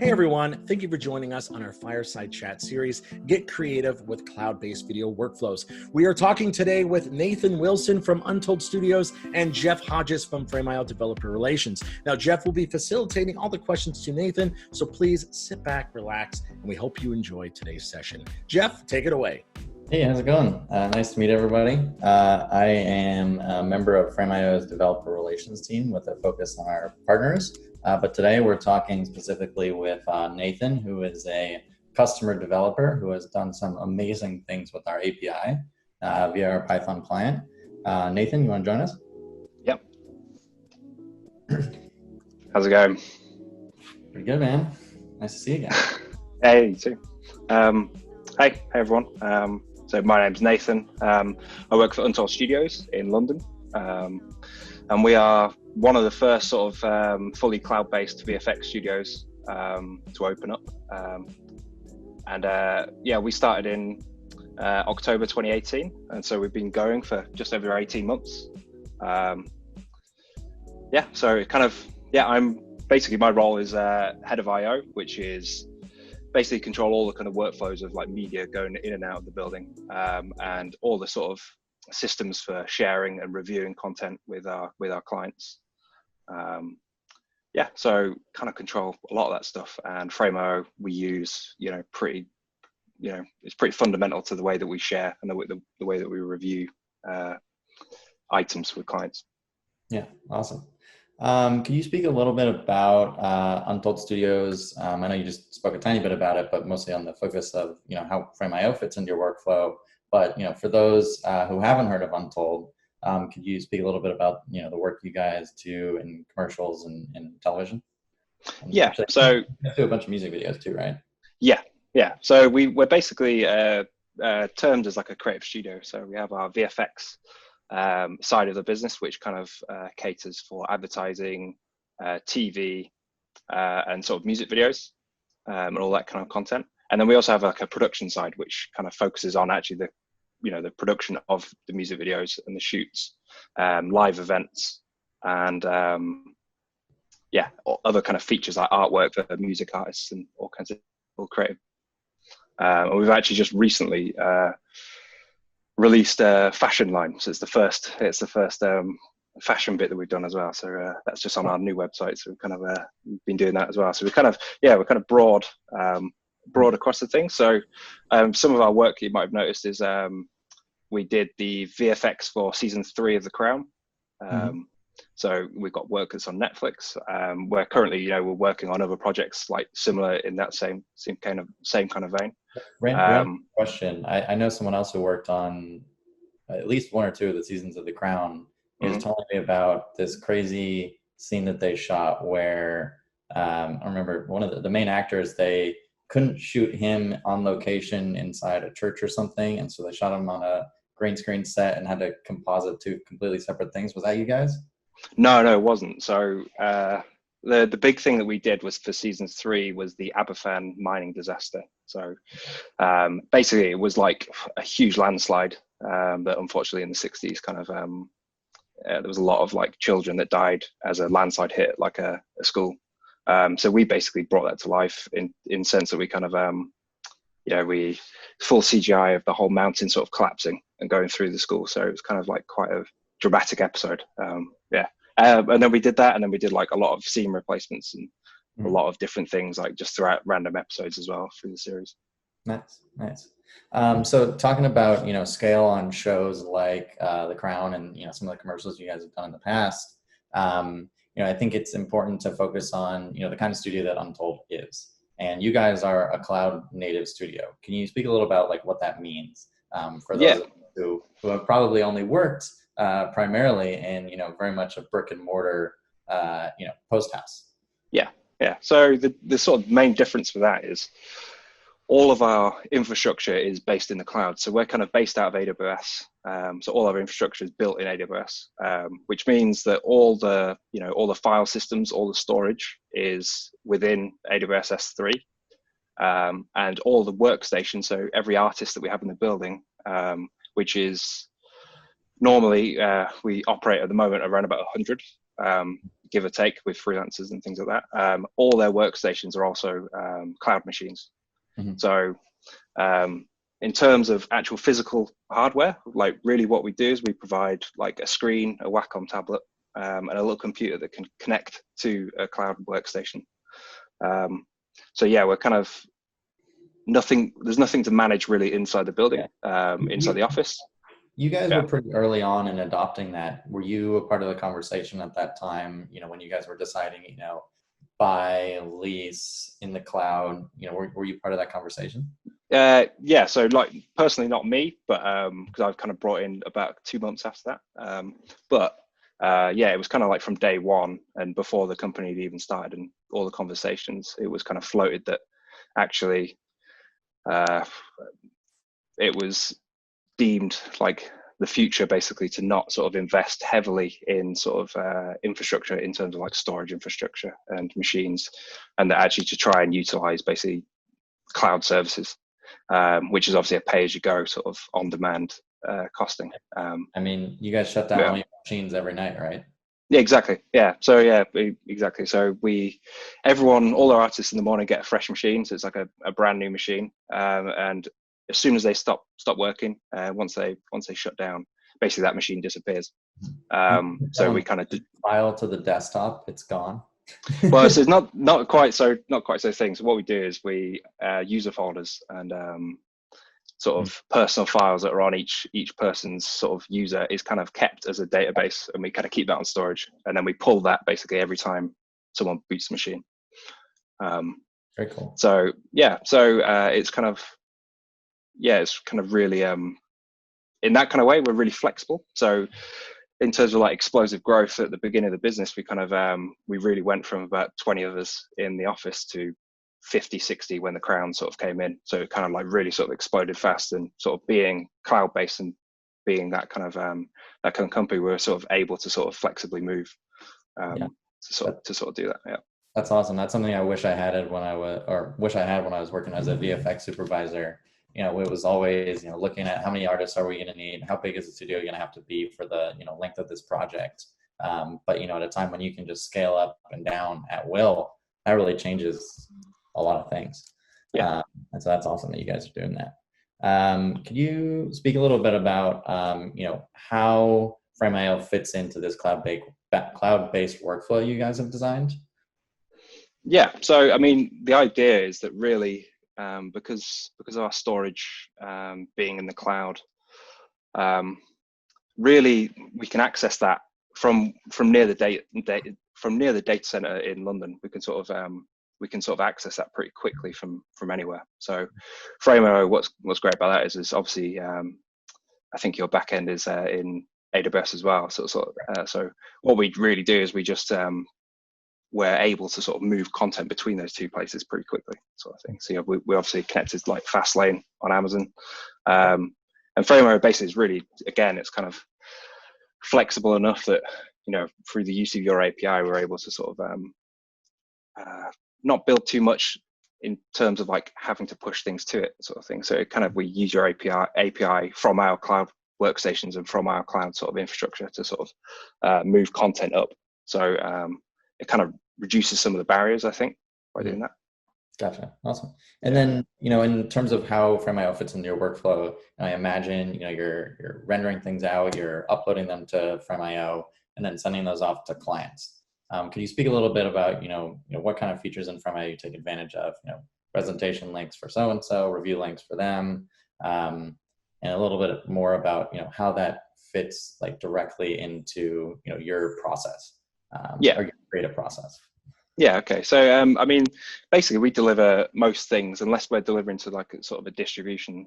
Hey everyone, thank you for joining us on our Fireside Chat series, Get Creative with Cloud-Based Video Workflows. We are talking today with Nathan Wilson from Untold Studios and Jeff Hodges from Frame.io Developer Relations. Now, Jeff will be facilitating all the questions to Nathan, so please sit back, relax, and we hope you enjoy today's session. Jeff, take it away. Hey, how's it going? Nice to meet everybody. I am a member of Frame.io's Developer Relations team with a focus on our partners. But today we're talking specifically with Nathan, who is a customer developer who has done some amazing things with our API via our Python client. Nathan, you want to join us? Yep. How's it going? Pretty good, man. Nice to see you again. Hey, you too. Hey everyone. So my name's Nathan. I work for Untold Studios in London. And we are one of the first sort of fully cloud-based VFX studios to open up. Yeah, we started in October 2018, and so we've been going for just over 18 months. Yeah, so it kind of, I'm basically, my role is head of IO, which is basically control all the kind of workflows of like media going in and out of the building, and all the sort of systems for sharing and reviewing content with our clients. Yeah, so kind of control a lot of that stuff. And Frame.io we use, it's pretty fundamental to the way that we share and the way that we review items with clients. Yeah, awesome. Can you speak a little bit about Untold Studios? I know you just spoke a tiny bit about it, but mostly on the focus of how Frame.io fits into your workflow. But for those who haven't heard of Untold, could you speak a little bit about the work you guys do in commercials and television? And yeah, actually, so you do a bunch of music videos too, right? Yeah. So we're basically termed as like a creative studio. So we have our VFX side of the business, which kind of caters for advertising, TV, and sort of music videos, and all that kind of content. And then we also have like a production side, which kind of focuses on actually the production of the music videos and the shoots, live events, and other kind of features like artwork for music artists and all kinds of creative. And we've actually just recently released a fashion line, so it's the first fashion bit that we've done as well. So that's just on our new website. So we've kind of been doing that as well. So we're kind of broad across the thing. So some of our work you might have noticed is we did the VFX for season 3 of The Crown. So we've got work that's on Netflix. We're currently, we're working on other projects like similar in that same kind of vein. Random question. I know someone else who worked on at least 1 or 2 of the seasons of The Crown. He was telling me about this crazy scene that they shot where I remember one of the main actors, they couldn't shoot him on location inside a church or something, and so they shot him on a green screen set and had to composite 2 completely separate things. Was that you guys? No, it wasn't. So the big thing that we did was for season 3 was the Aberfan mining disaster. So basically it was like a huge landslide that unfortunately in the 60s kind of there was a lot of like children that died as a landslide hit like a school. So we basically brought that to life in sense that we kind of we full CGI of the whole mountain sort of collapsing and going through the school. So it was kind of like quite a dramatic episode. And then we did that, and then we did like a lot of scene replacements and a lot of different things like just throughout random episodes as well through the series. Nice. So talking about scale on shows like The Crown and some of the commercials you guys have done in the past, I think it's important to focus on the kind of studio that Untold is. And you guys are a cloud native studio. Can you speak a little about like what that means for those who have probably only worked primarily in very much a brick and mortar post house? Yeah. So the sort of main difference for that is all of our infrastructure is based in the cloud. So we're kind of based out of AWS. So all our infrastructure is built in AWS, which means that all the file systems, all the storage is within AWS S3, and all the workstations. So every artist that we have in the building, which is normally we operate at the moment around about 100. give or take with freelancers and things like that. All their workstations are also cloud machines. Mm-hmm. So in terms of actual physical hardware, like really what we do is we provide like a screen, a Wacom tablet, and a little computer that can connect to a cloud workstation. So yeah, we're kind of there's nothing to manage really inside the building, inside the office. You guys were pretty early on in adopting that. Were you a part of the conversation at that time, when you guys were deciding, buy, lease in the cloud, were you part of that conversation? Yeah, so like personally not me, but because I've kind of brought in about 2 months after that. Yeah, it was kind of like from day one and before the company had even started and all the conversations, it was kind of floated that actually it was deemed like the future basically to not sort of invest heavily in sort of infrastructure in terms of like storage infrastructure and machines, and that actually to try and utilize basically cloud services, which is obviously a pay-as-you-go sort of on-demand costing. I mean, you guys shut down all your machines every night, right? Yeah, exactly. Yeah. So yeah, exactly. So all our artists in the morning get a fresh machine. So it's like a brand new machine. And as soon as they stop working, once they shut down, basically that machine disappears. So we kind of file to the desktop, it's gone. Well, so it's not quite so thing. So what we do is we user folders and sort of personal files that are on each person's sort of user is kind of kept as a database, and we kind of keep that on storage, and then we pull that basically every time someone boots the machine. Very cool. So yeah, it's kind of really in that kind of way we're really flexible. So in terms of like explosive growth at the beginning of the business, we kind of we really went from about 20 of us in the office to 50, 60 when the Crown sort of came in. So it kind of like really sort of exploded fast, and sort of being cloud-based and being that kind of company, we're sort of able to sort of flexibly move to sort of do that. Yeah. That's awesome. That's something I wish I had when I was working as a VFX supervisor. It was always, looking at how many artists are we going to need? How big is the studio going to have to be for the, length of this project? But, at a time when you can just scale up and down at will, that really changes a lot of things. Yeah. And so that's awesome that you guys are doing that. Could you speak a little bit about, how Frame.io fits into this cloud-based workflow you guys have designed? Yeah. So, I mean, the idea is that really, because of our storage being in the cloud, really we can access that from near the data center in London. We can sort of access that pretty quickly from anywhere. So Frame.io, what's great about that is obviously I think your backend is in AWS as well. So what we really do is we just we're able to sort of move content between those two places pretty quickly, sort of thing. So we obviously connected like Fastlane on Amazon, and Frame.io basically is really, again, it's kind of flexible enough that through the use of your API, we're able to sort of not build too much in terms of like having to push things to it, sort of thing. So we use your API from our cloud workstations and from our cloud sort of infrastructure to sort of move content up. So it kind of reduces some of the barriers, I think, by doing that. Gotcha. Awesome. And then, in terms of how Frame.io fits into your workflow, I imagine, you're rendering things out, you're uploading them to Frame.io, and then sending those off to clients. Can you speak a little bit about, what kind of features in Frame.io you take advantage of, presentation links for so-and-so, review links for them, and a little bit more about, how that fits like directly into, your process, or your creative process. Yeah. Okay. So, I mean, basically we deliver most things, unless we're delivering to like a sort of a distribution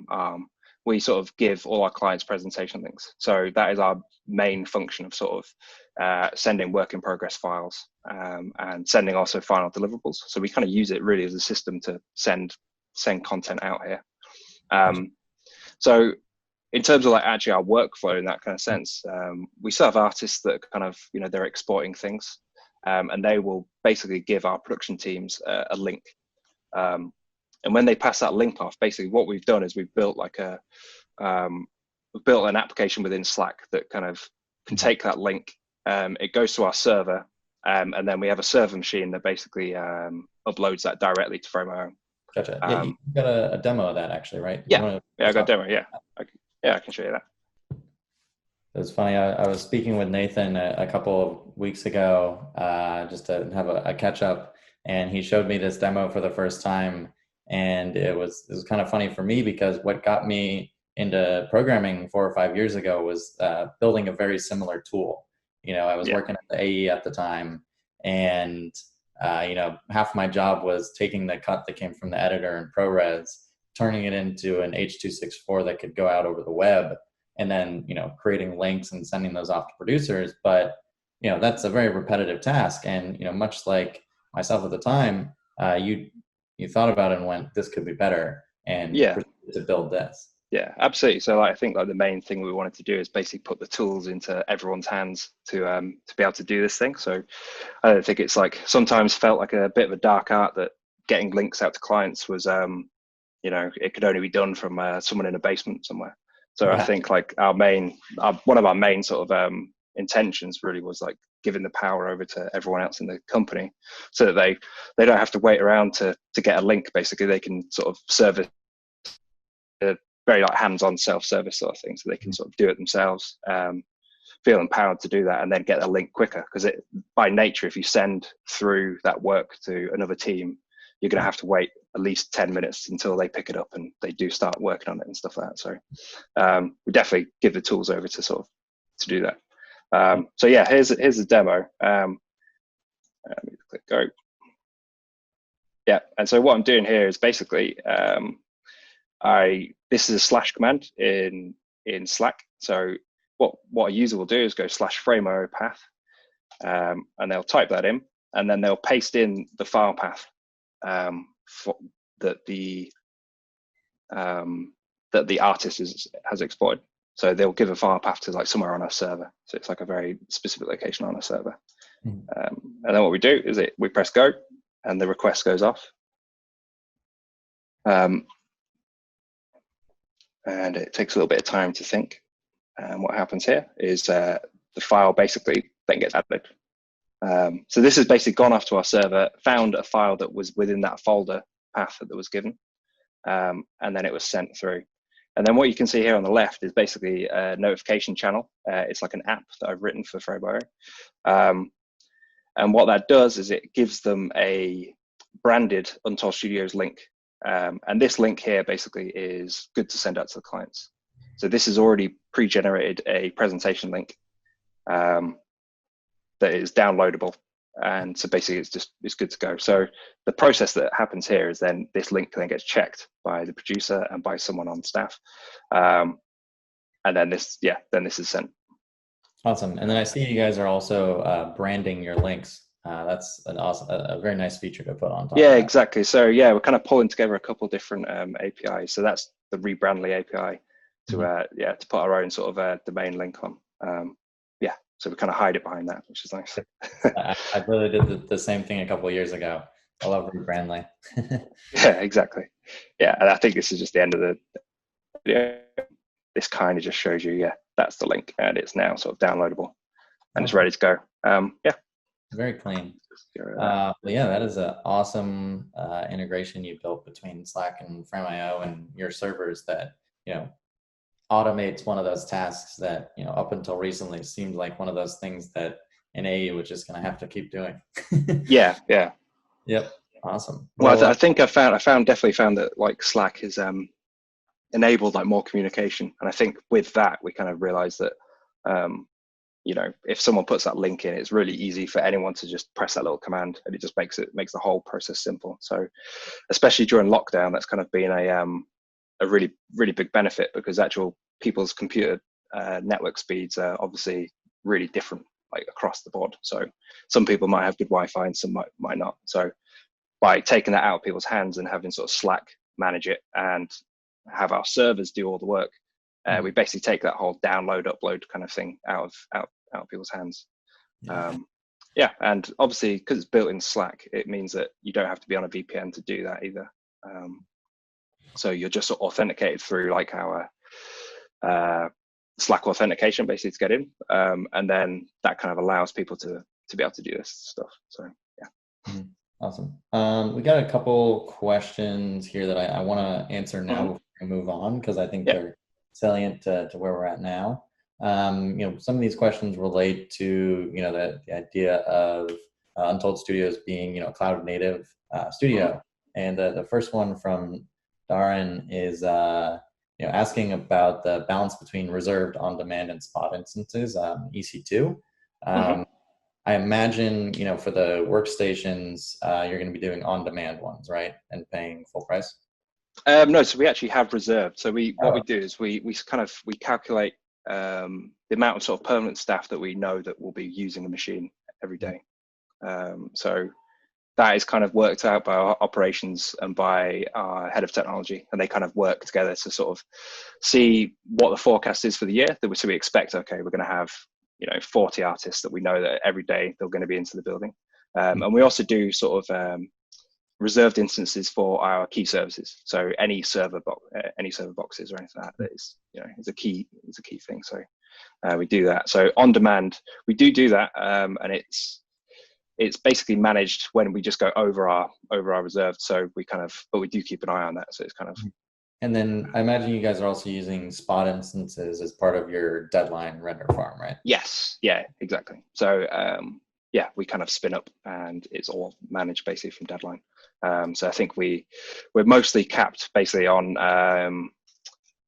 arm, we sort of give all our clients presentation links. So that is our main function of sort of sending work in progress files and sending also final deliverables. So we kind of use it really as a system to send content out here. So in terms of like actually our workflow in that kind of sense, we still have artists that kind of, they're exporting things, and they will basically give our production teams a link. And when they pass that link off, basically what we've done is we've built like we've built an application within Slack that kind of can take that link it goes to our server, and then we have a server machine that basically uploads that directly to Frame.io. Gotcha. Yeah, you got a demo of that actually, right? Yeah, I got a demo. Yeah, I can show you that. It's funny. I was speaking with Nathan a couple of weeks ago, just to have a catch up, and he showed me this demo for the first time, and it was kind of funny for me because what got me into programming 4 or 5 years ago was building a very similar tool. I was working at the AE at the time, and half my job was taking the cut that came from the editor in ProRes, turning it into an H.264 that could go out over the web, and then creating links and sending those off to producers. But that's a very repetitive task, and much like myself at the time, you thought about it and went, this could be better, and proceeded to build this. Yeah, absolutely. So I think the main thing we wanted to do is basically put the tools into everyone's hands to be able to do this thing. So I don't think it's sometimes felt like a bit of a dark art that getting links out to clients was it could only be done from someone in a basement somewhere. So I think one of our main sort of intentions really was giving the power over to everyone else in the company, so that they don't have to wait around to get a link. Basically, they can sort of service a very hands-on self-service sort of thing, so they can sort of do it themselves, feel empowered to do that, and then get a link quicker. Because by nature, if you send through that work to another team, you're going to have to wait at least 10 minutes until they pick it up and they do start working on it and stuff like that. So we definitely give the tools over to do that. So yeah, here's the demo. Let me click go. Yeah, and so what I'm doing here is basically this is a slash command in Slack. So what a user will do is go /frame.io path, and they'll type that in, and then they'll paste in the file path that the artist has exploited. So they'll give a file path to somewhere on our server. So it's a very specific location on our server. And then what we do is we press go, and the request goes off. And it takes a little bit of time to think. And what happens here is the file basically then gets added. So this has basically gone off to our server, found a file that was within that folder path that was given, and then it was sent through. And then what you can see here on the left is basically a notification channel. It's like an app that I've written for Frame.io. And what that does is it gives them a branded Untold Studios link. And this link here basically is good to send out to the clients. So this has already pre-generated a presentation link that is downloadable, and so basically it's good to go. So the process that happens here is then this link then gets checked by the producer and by someone on staff, and then this is sent. Awesome. And then I see you guys are also branding your links. That's a very nice feature to put on top. Yeah, exactly. So yeah, we're kind of pulling together a couple different APIs. So that's the Rebrandly API to put our own sort of domain link on. So we kind of hide it behind that, which is nice. I really did the same thing a couple of years ago. I love Rebrandly. Yeah, exactly. Yeah, and I think this is just the end of the video. This kind of just shows you, that's the link, and it's now sort of downloadable, and it's ready to go. Very clean. But yeah, that is an awesome integration you built between Slack and Frame.io and your servers that automates one of those tasks that up until recently seemed like one of those things that an AE was just going to have to keep doing. Yeah. Yep. Awesome. Well, I think I definitely found that Slack has enabled more communication, and I think with that we kind of realized that if someone puts that link in, it's really easy for anyone to just press that little command, and it just makes the whole process simple. So especially during lockdown, that's kind of been a really, really big benefit, because actual people's computer network speeds are obviously really different across the board. So some people might have good Wi-Fi and some might not. So by taking that out of people's hands and having sort of Slack manage it and have our servers do all the work, we basically take that whole download upload kind of thing out of people's hands. And obviously because it's built in Slack, it means that you don't have to be on a VPN to do that either. So you're just authenticated through our Slack authentication basically to get in, and then that kind of allows people to be able to do this stuff. So yeah. Awesome. We got a couple questions here that I want to answer now before we move on, because I think they're salient to where we're at now. Some of these questions relate to the idea of Untold Studios being cloud native studio, and the first one from Darren is asking about the balance between reserved, on-demand, and spot instances, EC2. I imagine, for the workstations, you're going to be doing on-demand ones, right? And paying full price? No, so we actually have reserved. So what we do is we calculate the amount of sort of permanent staff that we know that will be using a machine every day. So that is kind of worked out by our operations and by our head of technology, and they kind of work together to sort of see what the forecast is for the year. So we expect, okay, we're going to have 40 artists that we know that every day they're going to be into the building, and we also do sort of reserved instances for our key services. So any server boxes or anything like that is is a key thing. So we do that. So on demand, we do that, and it's basically managed when we just go over our reserved. So but we do keep an eye on that. So it's kind of. And then I imagine you guys are also using spot instances as part of your deadline render farm, right? Yes. Yeah, exactly. So we kind of spin up and it's all managed basically from deadline. So I think we're mostly capped basically on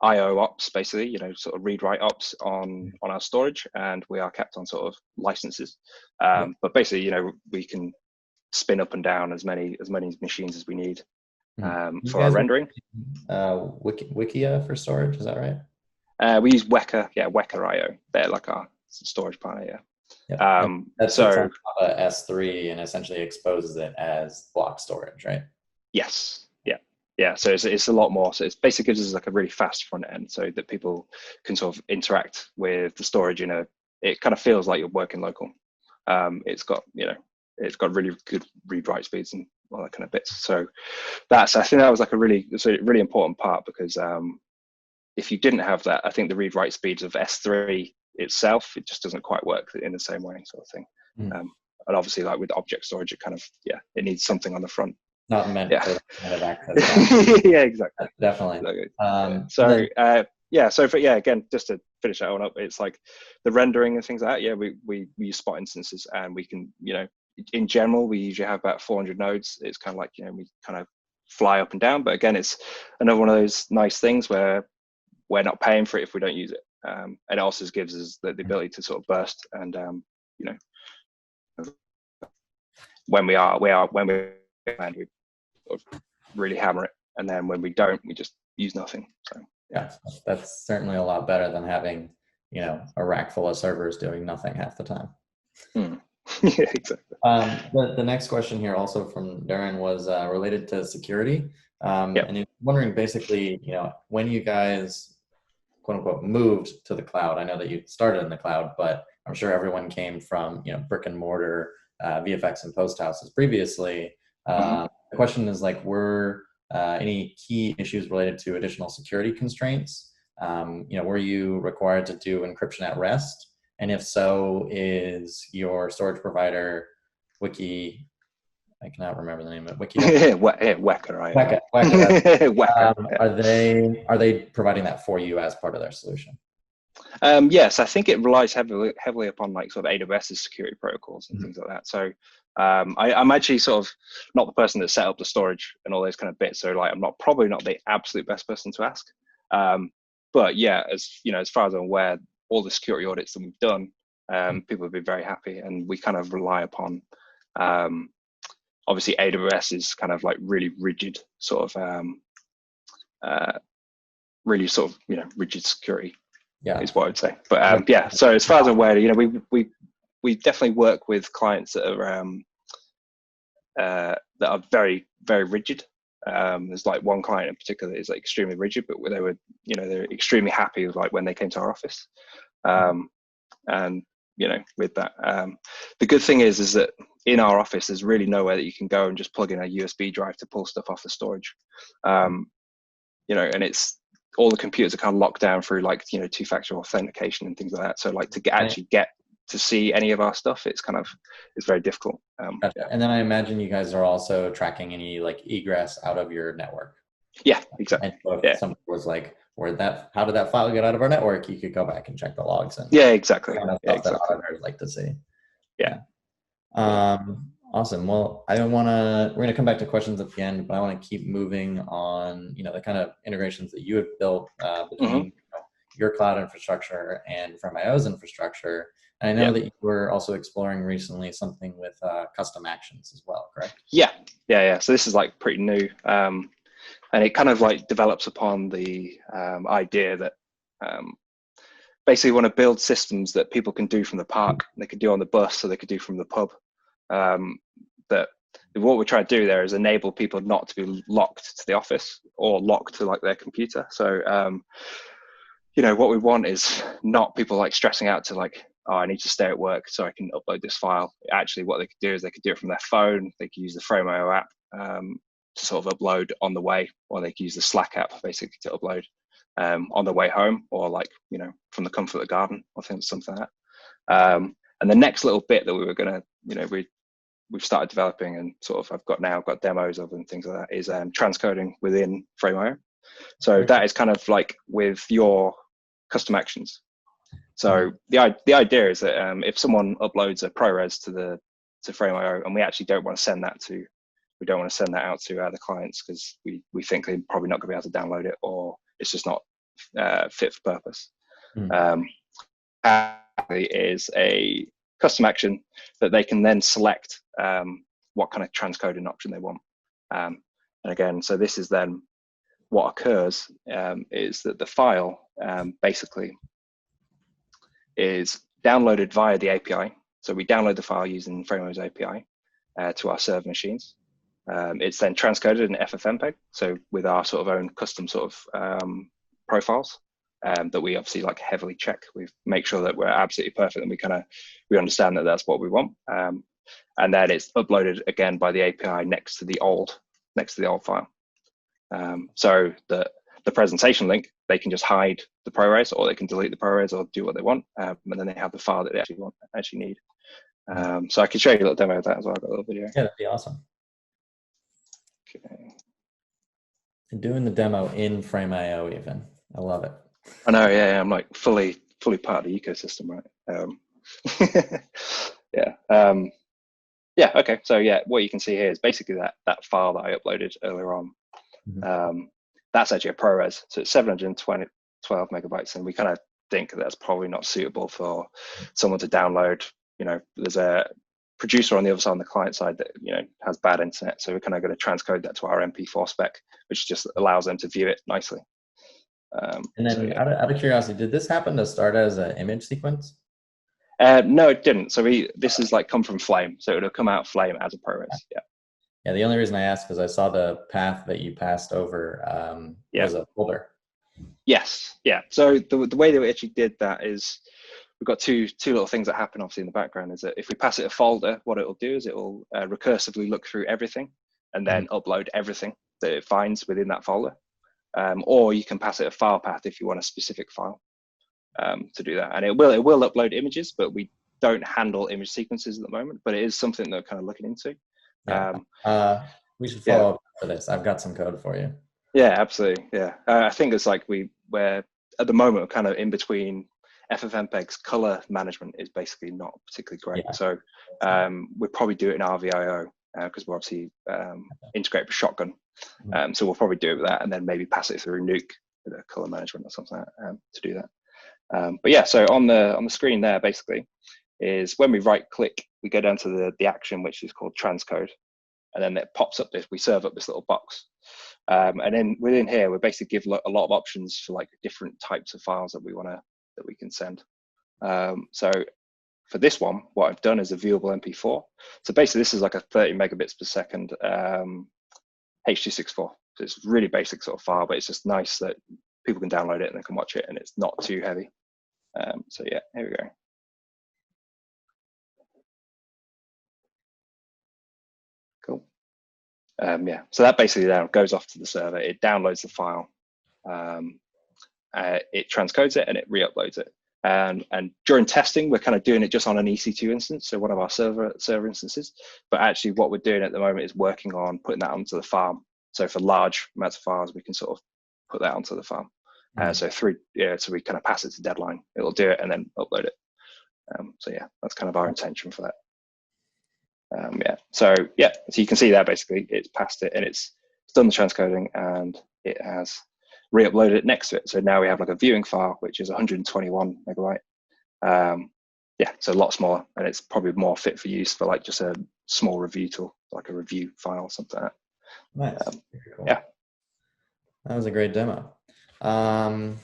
IO ops, basically, sort of read write ops on our storage, and we are kept on sort of licenses. But basically, we can spin up and down as many machines as we need for our rendering. Wikia for storage, is that right? We use Weka, Weka IO. They're like our storage partner, That's on S3 and essentially exposes it as block storage, right? Yes. Yeah, so it's a lot more. So it basically gives us like a really fast front end, so that people can sort of interact with the storage it kind of feels like you're working local. It's got really good read write speeds and all that kind of bits. So I think that was like a really important part, because if you didn't have that, I think the read write speeds of S3 itself, it just doesn't quite work in the same way, sort of thing. And obviously, like with object storage, it kind of it needs something on the front. Not meant for kind of access. Yeah, exactly. Definitely. So again, just to finish that one up, it's like the rendering and things like that. We use spot instances, and we can, in general, we usually have about 400 nodes. It's kind of like, we kind of fly up and down. But again, it's another one of those nice things where we're not paying for it if we don't use it. And it also gives us the ability to sort of burst and, when we really hammer it, and then when we don't, we just use nothing. So yeah, that's certainly a lot better than having a rack full of servers doing nothing half the time. Yeah, exactly. The next question here, also from Darren, was related to security, and he's wondering basically, when you guys quote unquote moved to the cloud. I know that you started in the cloud, but I'm sure everyone came from brick and mortar VFX and post houses previously. The question is like, were any key issues related to additional security constraints? Were you required to do encryption at rest? And if so, is your storage provider Wiki? I cannot remember the name of it. Wiki. Weka, right? Weka. Are they providing that for you as part of their solution? Yes, I think it relies heavily upon like sort of AWS's security protocols and things like that. So I'm actually sort of not the person that set up the storage and all those kind of bits. So like, I'm probably not the absolute best person to ask. But yeah, as far as I'm aware, all the security audits that we've done, people have been very happy, and we kind of rely upon. Obviously, AWS is kind of like really rigid, sort of, rigid security. Yeah, is what I would say. But so as far as I'm aware, we definitely work with clients that are very, very rigid. There's like one client in particular that is like extremely rigid, but they were, they're extremely happy with like when they came to our office. And with that, the good thing is that in our office, there's really nowhere that you can go and just plug in a USB drive to pull stuff off the storage. And all the computers are kind of locked down through like, two-factor authentication and things like that. So like to actually get to see any of our stuff, it's very difficult. Gotcha. And then I imagine you guys are also tracking any like egress out of your network. Yeah, exactly. And so if somebody was like, how did that file get out of our network? You could go back and check the logs and exactly. Kind of stuff that auditors like to see. Yeah. Awesome. Well, we're going to come back to questions at the end, but I want to keep moving on, the kind of integrations that you have built between your cloud infrastructure and Frame.io's infrastructure. And I know that you were also exploring recently something with custom actions as well, correct? Yeah. So this is like pretty new. And it kind of like develops upon the idea that basically want to build systems that people can do from the park, they could do on the bus, or they could do from the pub. That what we're trying to do there is enable people not to be locked to the office or locked to like their computer. So, what we want is not people like stressing out to like, oh, I need to stay at work so I can upload this file. Actually, what they could do is they could do it from their phone. They could use the Frame.io app to sort of upload on the way, or they could use the Slack app basically to upload on the way home, or like, from the comfort of the garden, or something like that. And the next little bit that we were going to, we've started developing and sort of I've got demos of and things like that, is transcoding within Frame.io. So that is kind of like with your custom actions. So the idea is that if someone uploads a ProRes to Frame.io, and we actually don't want to send that out to the clients, because we think they're probably not going to be able to download it, or it's just not fit for purpose. Is a custom action that they can then select what kind of transcoding option they want. And again, so this is then what occurs is that the file basically is downloaded via the API. So we download the file using Frame.io's API to our server machines. It's then transcoded in FFmpeg, so with our sort of own custom sort of profiles that we obviously like heavily check. We make sure that we're absolutely perfect, and we understand that that's what we want. And then it's uploaded again by the API next to the old file. So the presentation link, they can just hide the ProRes, or they can delete the ProRes, or do what they want, and then they have the file that they actually need. So I can show you a little demo of that as well. I've got a little video. Yeah, that'd be awesome. Okay. Doing the demo in Frame.io even. I love it. I know, yeah, I'm like fully part of the ecosystem, right? Okay. So yeah, what you can see here is basically that file that I uploaded earlier on. That's actually a ProRes, so it's 712 megabytes, and we kind of think that's probably not suitable for someone to download. There's a producer on the other side, on the client side, that has bad internet, so we're kind of going to transcode that to our MP4 spec, which just allows them to view it nicely. And then, out of curiosity, did this happen to start as an image sequence? No, it didn't. So this is like come from Flame, so it'll come out Flame as a ProRes. Yeah. The only reason I asked, because I saw the path that you passed over was a folder. Yes. Yeah. So the way that we actually did that is we've got two little things that happen obviously in the background. Is that if we pass it a folder, what it'll do is it'll recursively look through everything and then upload everything that it finds within that folder. Or you can pass it a file path if you want a specific file to do that. And it will upload images, but we don't handle image sequences at the moment, but it is something that we're kind of looking into. We should follow up for this. I've got some code for you. Yeah, absolutely. Yeah. I think it's like we're at the moment, we're kind of in between. FFmpeg's color management is basically not particularly great. Yeah. So we'll probably do it in RVIO because we're obviously integrate with Shotgun. So we'll probably do it with that, and then maybe pass it through Nuke with a color management or something like that, to do that. But yeah, so on the screen there basically is when we right click, we go down to the action which is called transcode, and then it pops up we serve up this little box. And then within here, we basically give a lot of options for like different types of files that we can send. So for this one, what I've done is a viewable MP4. So basically, this is like a 30 megabits per second H.264. So it's really basic sort of file, but it's just nice that people can download it and they can watch it, and it's not too heavy. So yeah, here we go. Cool. Yeah, so that basically now goes off to the server. It downloads the file. it transcodes it and it re-uploads it. And during testing, we're kind of doing it just on an EC2 instance, so one of our server instances. But actually, what we're doing at the moment is working on putting that onto the farm. So for large amounts of files, we can sort of put that onto the farm. So we kind of pass it to deadline. It'll do it and then upload it. So yeah, that's kind of our intention for that. So you can see that basically it's passed it and it's done the transcoding and it has re-uploaded it next to it. So now we have like a viewing file, which is 121 megabyte. So a lot smaller, and it's probably more fit for use for like just a small review tool, like a review file or something like that. Nice. Cool. Yeah. That was a great demo. I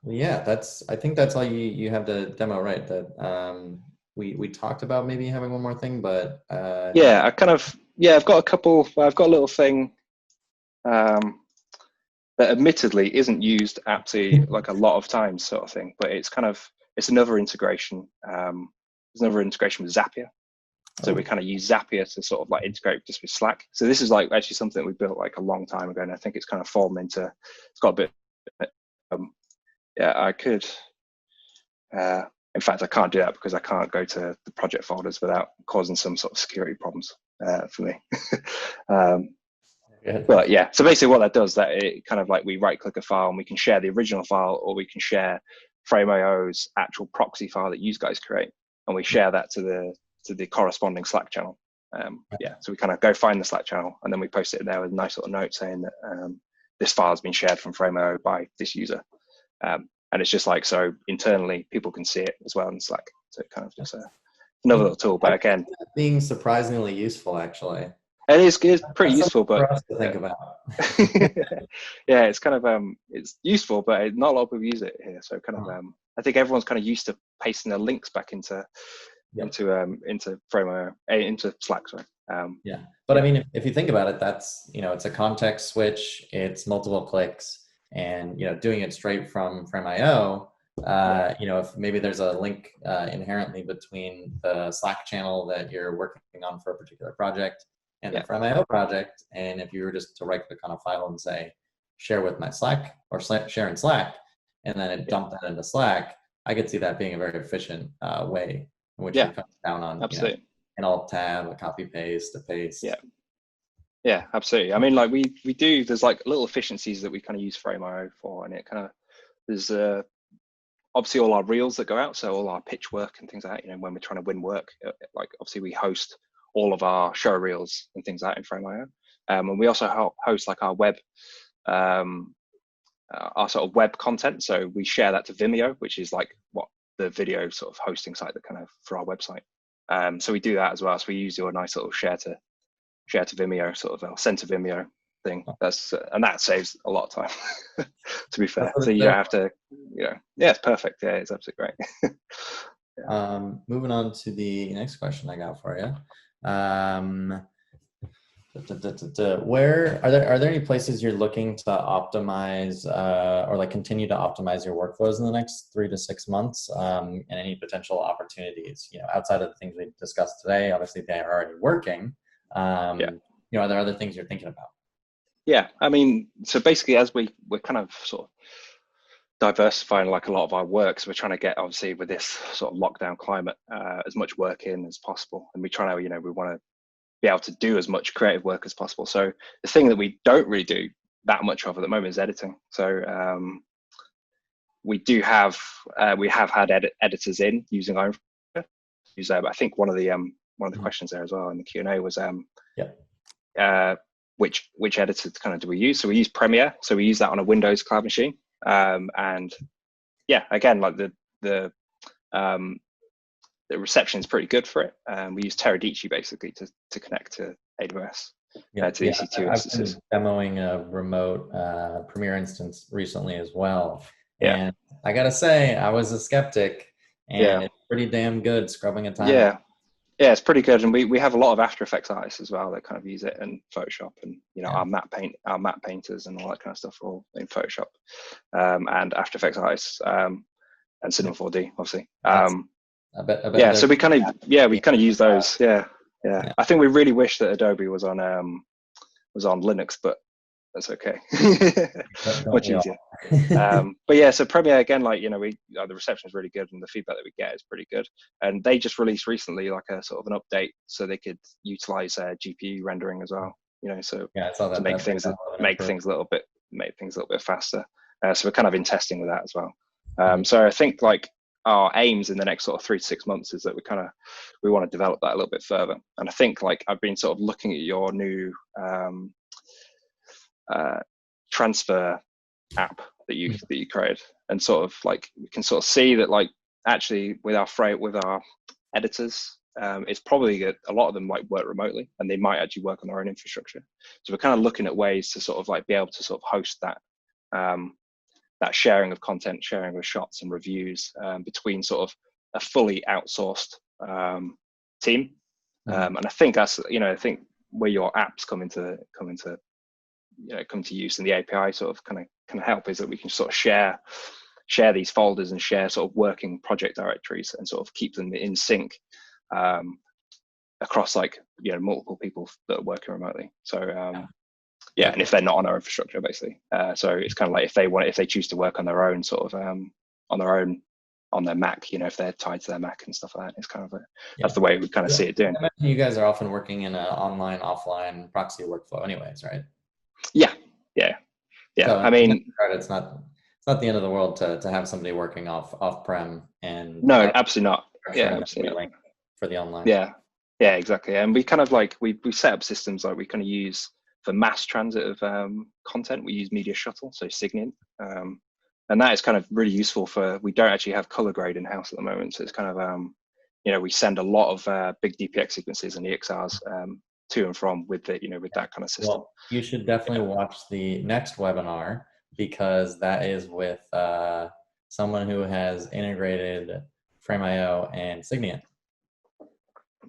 think that's all you have to demo, right? That we talked about maybe having one more thing, but I've got a little thing that admittedly isn't used absolutely like a lot of times, sort of thing, but it's another integration. There's another integration with Zapier. So we kind of use Zapier to sort of like integrate just with Slack. So this is like actually something that we built like a long time ago, and I think it's kind of formed into, it's got a bit, I could, in fact, I can't do that because I can't go to the project folders without causing some sort of security problems for me. But yeah, so basically what that does, that it kind of like we right click a file and we can share the original file, or we can share Frame.io's actual proxy file that you guys create, and we share that to the corresponding Slack channel. So we kind of go find the Slack channel and then we post it in there with a nice little note saying that this file has been shared from Frame.io by this user. And it's just like, so internally people can see it as well in Slack. So it kind of just another little tool, but again, being surprisingly useful actually. It's pretty useful, but for us to think about. It's kind of it's useful, but not a lot of people use it here. So kind of I think everyone's kind of used to pasting their links back into Frame.io, into Slack. Sorry. But I mean, if you think about it, that's it's a context switch. It's multiple clicks, and doing it straight from Frame.io. If maybe there's a link inherently between the Slack channel that you're working on for a particular project and the Frame.io project, and if you were just to right click on a file and say share with my Slack or share in Slack, and then it dumped that into Slack, I could see that being a very efficient way in which you cut down on an alt tab, a copy paste, a paste. Yeah, absolutely. I mean, like we do, there's like little efficiencies that we kind of use Frame.io for, and it kind of, there's obviously all our reels that go out, so all our pitch work and things like that, when we're trying to win work, like obviously we host all of our show reels and things like that in Frame.io. And we also host like our web, our sort of web content. So we share that to Vimeo, which is like what the video sort of hosting site that kind of for our website. So we do that as well. So we use your nice little share to Vimeo sort of send to Vimeo thing. And that saves a lot of time, to be fair. So you don't have to, it's perfect. Yeah, it's absolutely great. Moving on to the next question I got for you. Where are there any places you're looking to optimize or like continue to optimize your workflows in the next 3 to 6 months, and any potential opportunities outside of the things we discussed today? Obviously they are already working. Are there other things you're thinking about? I mean, so basically as we're kind of sort of diversifying like a lot of our work, so we're trying to get, obviously with this sort of lockdown climate, as much work in as possible, and we want to be able to do as much creative work as possible. So the thing that we don't really do that much of at the moment is editing. So we have had editors in using our I think one of the questions there as well in the Q&A was which editor kind of do we use? So we use Premiere. So we use that on a Windows cloud machine. And again, like the reception is pretty good for it. We use Teradici basically to connect to AWS, to the EC2 instances. I've been demoing a remote Premiere instance recently as well. And I gotta say, I was a skeptic, and it's pretty damn good scrubbing a time. Yeah, it's pretty good, and we have a lot of After Effects artists as well that kind of use it, and Photoshop, and our map painters and all that kind of stuff are all in Photoshop, and After Effects artists, and Cinema 4D, obviously. I bet so we kind of use those. I think we really wish that Adobe was on Linux, but that's okay. Don't Much we all? easier. But yeah, so Premiere again, like, you know, the reception is really good and the feedback that we get is pretty good. And they just released recently like a sort of an update so they could utilize GPU rendering as well. You know, so Yeah, I saw that. to make things a little bit faster. So we're kind of in testing with that as well. So I think like our aims in the next sort of 3 to 6 months is that we want to develop that a little bit further. And I think like I've been sort of looking at your new transfer app that you created, and sort of like we can sort of see that like actually with our editors, it's probably a lot of them like work remotely and they might actually work on their own infrastructure. So we're kind of looking at ways to sort of like be able to sort of host that that sharing of content, sharing of shots and reviews between sort of a fully outsourced team. And I think that's, you know, I think where your apps come into use, and the API sort of kind of help is that we can sort of share these folders and share sort of working project directories and sort of keep them in sync across like, you know, multiple people that are working remotely. So and if they're not on our infrastructure basically, so it's kind of like if they choose to work on their own sort of on their Mac, you know, if they're tied to their Mac and stuff like that, it's kind of that's the way we kind of see it doing. I imagine you guys are often working in an online, offline proxy workflow anyways, right? Yeah. So, I mean, it's not the end of the world to have somebody working off-prem and no, absolutely not. Yeah, absolutely not. For the online. Yeah, exactly. And we kind of like we set up systems like we kind of use for mass transit of content. We use Media Shuttle, so Signiant, and that is kind of really useful for. We don't actually have color grade in house at the moment, so it's kind of you know, we send a lot of big DPX sequences and EXRs to and from with the, you know, with that kind of system. Well, you should definitely watch the next webinar, because that is with someone who has integrated Frame.io and Signiant.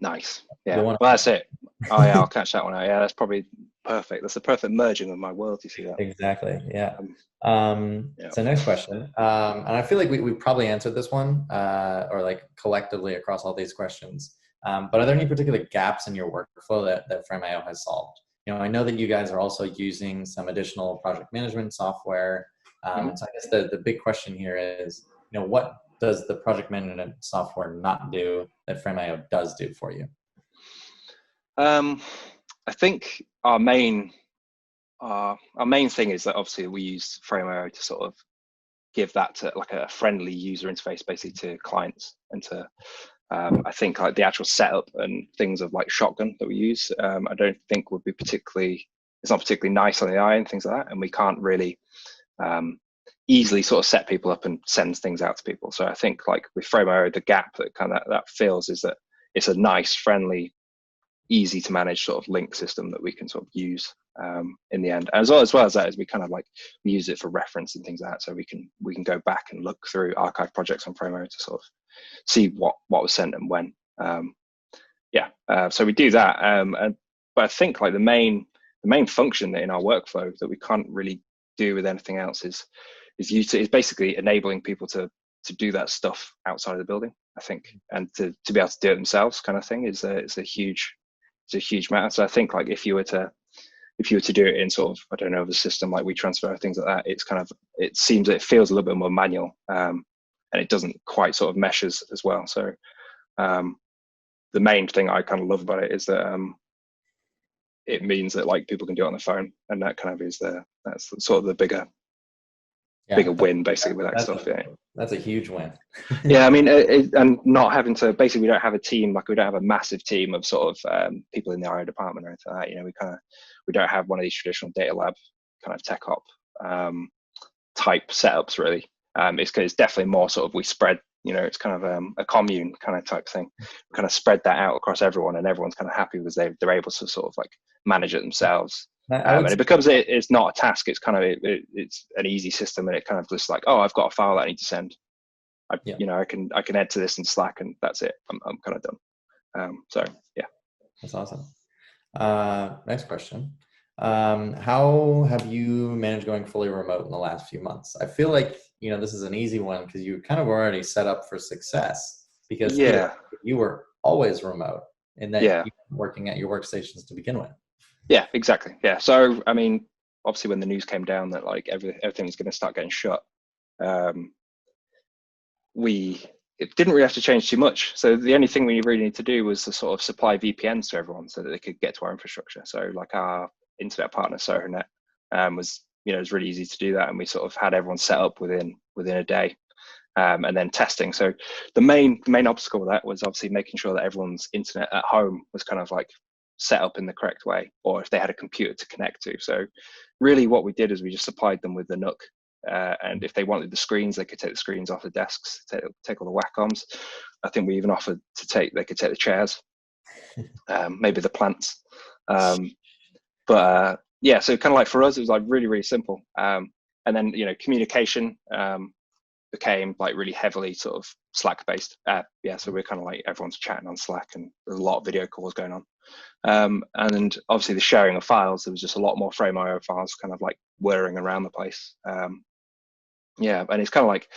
Nice. Yeah. Well, that's it. Oh yeah, I'll catch that one out. Yeah, that's probably perfect. That's the perfect merging of my world. You see that? Exactly. Yeah. So next question, and I feel like we probably answered this one, or like collectively across all these questions. But are there any particular gaps in your workflow that Frame.io has solved? You know, I know that you guys are also using some additional project management software. And so I guess the big question here is, you know, what does the project management software not do that Frame.io does do for you? I think our main thing is that obviously we use Frame.io to sort of give that to like a friendly user interface basically to clients, and to I think like the actual setup and things of like Shotgun that we use, I don't think would be it's not particularly nice on the eye and things like that, and we can't really easily sort of set people up and send things out to people. So I think like with Frame.io, the gap that fills is that it's a nice, friendly, easy to manage sort of link system that we can sort of use in the end. As well as that is we kind of like we use it for reference and things like that, so we can go back and look through archive projects on Frame.io to sort of see what was sent and when. So we do that, but I think like the main function in our workflow that we can't really do with anything else is basically enabling people to do that stuff outside of the building, I think, and to be able to do it themselves kind of thing is a huge matter. So I think like if you were to do it in sort of, I don't know, the system like WeTransfer, things like that, it's kind of, it feels a little bit more manual, and it doesn't quite sort of mesh as well. So the main thing I kind of love about it is that it means that like people can do it on the phone, and that kind of that's sort of the bigger win basically with that stuff. That's a huge win. Yeah, I mean, and not having to basically, we don't have a team, like we don't have a massive team of sort of people in the IO department or anything like that. You know, we don't have one of these traditional data lab kind of tech op type setups really. It's definitely more sort of we spread. You know, it's kind of a commune kind of type thing. We kind of spread that out across everyone, and everyone's kind of happy because they're able to sort of like manage it themselves. And it becomes it's not a task. It's kind of it's an easy system, and it kind of just like, oh, I've got a file that I need to send. You know, I can add to this in Slack, and that's it. I'm kind of done. So yeah, that's awesome. Next question. How have you managed going fully remote in the last few months? I feel like, you know, this is an easy one because you kind of already set up for success, because you were always remote and that you were working at your workstations to begin with. Yeah, exactly. Yeah. So, I mean, obviously when the news came down that like everything was going to start getting shut, it didn't really have to change too much. So the only thing we really need to do was to sort of supply VPNs to everyone so that they could get to our infrastructure. So like our internet partner SohoNet was really easy to do that, and we sort of had everyone set up within a day. And then testing. So the main obstacle with that was obviously making sure that everyone's internet at home was kind of like set up in the correct way, or if they had a computer to connect to. So really what we did is we just supplied them with the NUC, and if they wanted the screens, they could take the screens off the desks, take all the Wacom. I think we even offered they could take the chairs, maybe the plants. But yeah, so kind of like for us, it was like really, really simple. And then, communication, became like really heavily sort of Slack based. So we're kind of like everyone's chatting on Slack, and there's a lot of video calls going on. And obviously the sharing of files, there was just a lot more Frame.io files kind of like whirring around the place. And it's kind of like,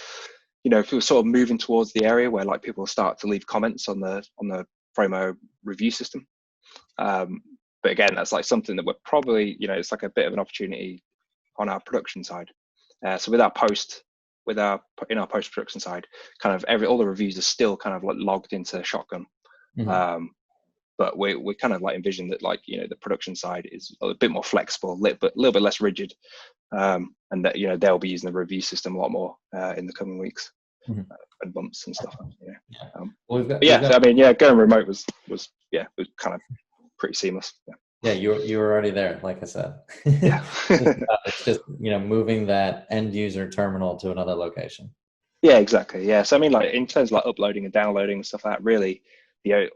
if you're sort of moving towards the area where like people start to leave comments on the Frame.io review system. But again, that's like something that we're probably, it's like a bit of an opportunity on our production side. So in our post-production side, kind of all the reviews are still kind of like logged into Shotgun. Mm-hmm. But we kind of like envision that like, the production side is a bit more flexible, a little bit less rigid. And that, they'll be using the review system a lot more in the coming weeks. Mm-hmm. And bumps and stuff. Going remote was kind of pretty seamless. Yeah, you were already there, like I said. Yeah. It's just moving that end user terminal to another location. Yeah, exactly. Yeah. So I mean, like in terms of like uploading and downloading and stuff like that, really, the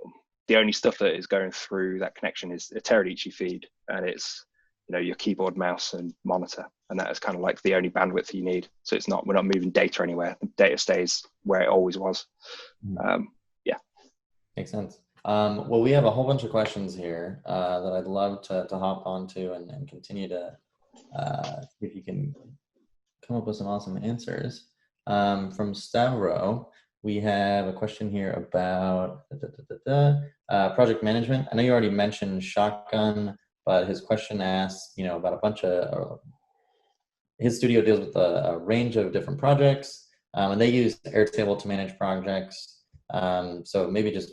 only stuff that is going through that connection is a Teradici feed, and it's your keyboard, mouse, and monitor, and that is kind of like the only bandwidth you need. So we're not moving data anywhere. The data stays where it always was. Yeah. Makes sense. Well, we have a whole bunch of questions here that I'd love to hop onto and continue to see if you can come up with some awesome answers. From Stavro, we have a question here about project management. I know you already mentioned Shotgun, but his question asks, about a bunch of, his studio deals with a range of different projects, and they use Airtable to manage projects. So maybe just,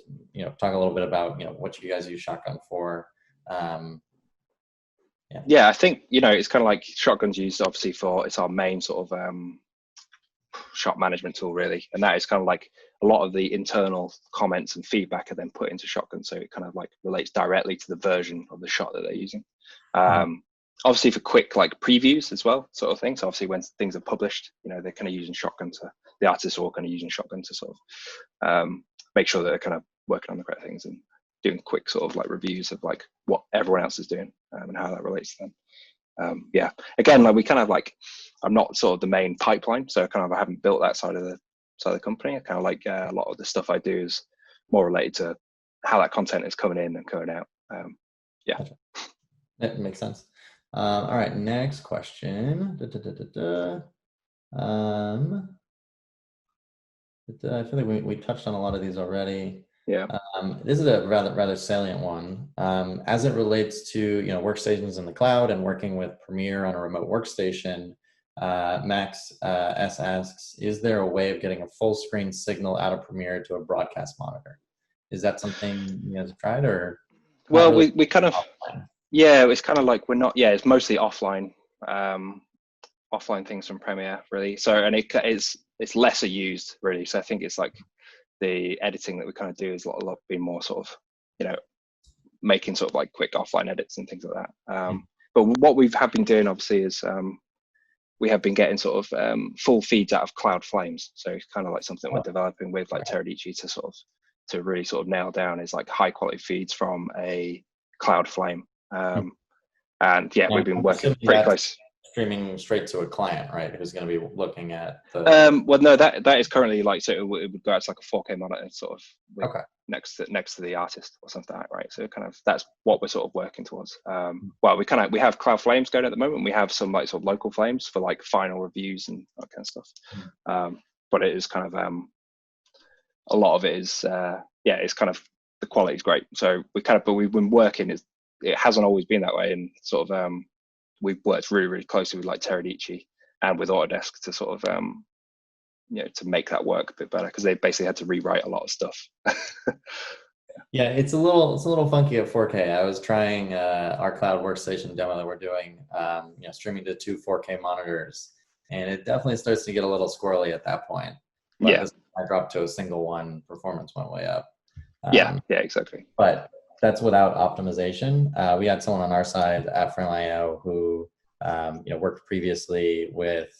talk a little bit about, what you guys use Shotgun for. Yeah, I think, it's kind of like Shotgun's used obviously it's our main sort of shop management tool really. And that is kind of like a lot of the internal comments and feedback are then put into Shotgun. So it kind of like relates directly to the version of the shot that they're using. Obviously for quick like previews as well, sort of thing. So obviously when things are published, they're kind of using Shotgun the artists are all kind of using Shotgun to sort of make sure that they're kind of working on the correct things and doing quick sort of like reviews of like what everyone else is doing and how that relates to them. Again, like we kind of like, I'm not sort of the main pipeline, so kind of I haven't built that side of the company. I kind of like a lot of the stuff I do is more related to how that content is coming in and going out. That makes sense. All right, next question. I feel like we touched on a lot of these already. Yeah. This is a rather salient one. As it relates to workstations in the cloud and working with Premiere on a remote workstation, Max S asks, is there a way of getting a full screen signal out of Premiere to a broadcast monitor? Is that something you guys have tried, or? Well, really we kind of offline? Yeah, it's kind of like we're not. Yeah, it's mostly offline. Offline things from Premiere really. So and it's lesser used really. So I think it's like the editing that we kind of do is a lot be more sort of making sort of like quick offline edits and things like that. But what we have been doing obviously is we have been getting sort of full feeds out of Cloud Flames. So it's kind of like something we're developing with like Teradici to really sort of nail down is like high quality feeds from a Cloud Flame. And we've been working pretty close. Streaming straight to a client, right? Who's going to be looking at the. Well, no, that is currently like, so it would go out to like a 4K monitor, sort of next to the artist or something like that, right? So kind of that's what we're sort of working towards. Well, we have Cloud Flames going at the moment. We have some like sort of local flames for like final reviews and that kind of stuff. But it is kind of a lot of it is it's kind of the quality is great. So but we've been working. It hasn't always been that way, and sort of we've worked really, really closely with like Teradici and with Autodesk to sort of, to make that work a bit better, because they basically had to rewrite a lot of stuff. Yeah, it's a little funky at 4K. I was trying our cloud workstation demo that we're doing, streaming to 2 4K monitors, and it definitely starts to get a little squirrely at that point. But as I dropped to a single one, performance went way up. Yeah, exactly. But that's without optimization. We had someone on our side at Frame.io who worked previously with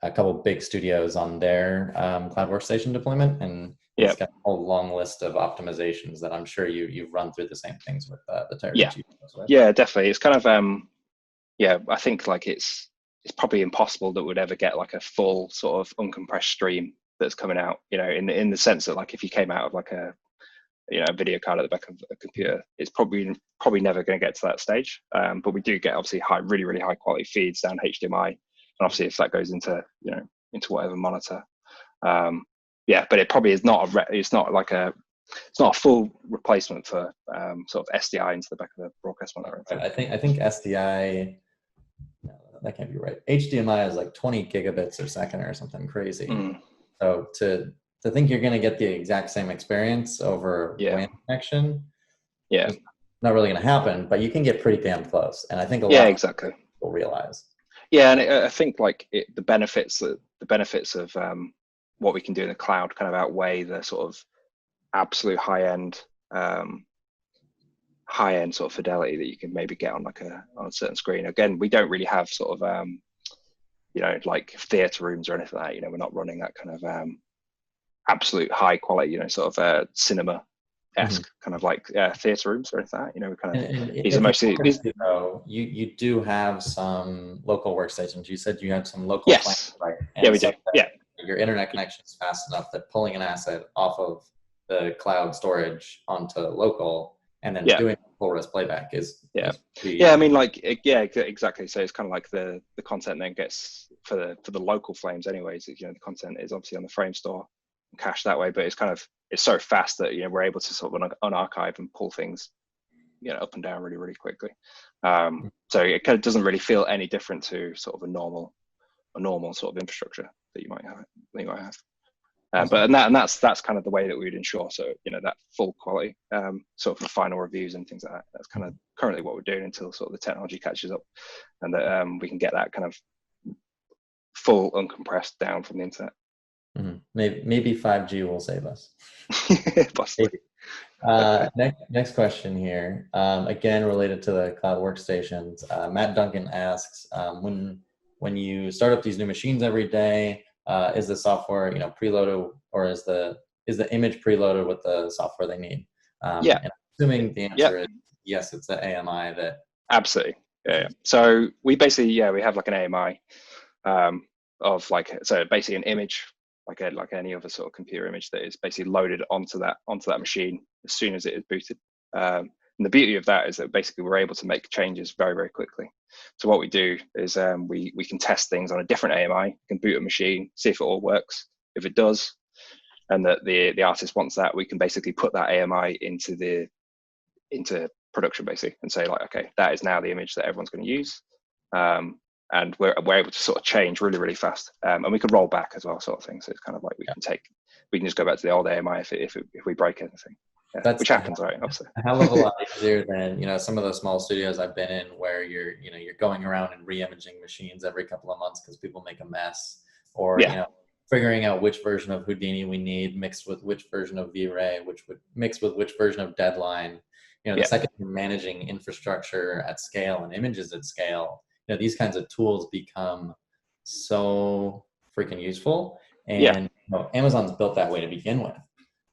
a couple big studios on their cloud workstation deployment, and it's got a whole long list of optimizations that I'm sure you've run through the same things with the Teradici. Yeah, definitely. It's kind of I think like it's probably impossible that we'd ever get like a full sort of uncompressed stream that's coming out, in the sense that like if you came out of like a video card at the back of a computer, it's probably never going to get to that stage. But we do get obviously really, really high quality feeds down HDMI, and obviously if that goes into whatever monitor, but it probably is not it's not a full replacement for sort of SDI into the back of the broadcast monitor. I think SDI, no, that can't be right. HDMI is like 20 gigabits a second or something crazy. So to think you're going to get the exact same experience over WAN connection, it's not really going to happen, but you can get pretty damn close. And I think a lot of people will realize. Yeah, and I think like the benefits of what we can do in the cloud kind of outweigh the sort of absolute high end sort of fidelity that you can maybe get on on a certain screen. Again, we don't really have sort of like theater rooms or anything like that. We're not running that kind of absolute high quality, sort of cinema-esque kind of like theater rooms or anything like that. We kind of these are mostly you do have some local workstations. You said you had some local yes plans, right? And we do. Yeah, your internet connection is fast enough that pulling an asset off of the cloud storage onto local and then doing full res playback is I mean, like, exactly. So it's kind of like the content then gets for the local frames anyways, the content is obviously on the frame store and cached that way, but it's so fast that we're able to sort of unarchive and pull things up and down really, really quickly. So it kind of doesn't really feel any different to sort of a normal sort of infrastructure that you might have. But that's kind of the way that we would ensure, so that full quality sort of for final reviews and things like that. That's kind of currently what we're doing until sort of the technology catches up, and that we can get that kind of full uncompressed down from the internet. Maybe 5G will save us. Possibly. Next question here, again related to the cloud workstations. Matt Duncan asks, when you start up these new machines every day, is the software preloaded, or is the image preloaded with the software they need? And I'm assuming the answer is yes, it's the AMI that. Absolutely. Yeah. So we basically we have like an AMI of so basically an image like any other sort of computer image that is basically loaded onto that machine as soon as it is booted. And the beauty of that is that basically we're able to make changes very, very quickly. So what we do is we can test things on a different AMI, can boot a machine, see if it all works. If it does, and that the artist wants that, we can basically put that AMI into production basically, and say like, okay, that is now the image that everyone's going to use. And we're able to sort of change really, really fast. And we can roll back as well, sort of thing. So it's kind of like we can just go back to the old AMI if we break anything. Which happens, right? Obviously. A hell of a lot easier than some of the small studios I've been in, where you're going around and re-imaging machines every couple of months because people make a mess, or figuring out which version of Houdini we need mixed with which version of V-Ray, which would mix with which version of Deadline. The second you're managing infrastructure at scale and images at scale, these kinds of tools become so freaking useful. And Amazon's built that way to begin with.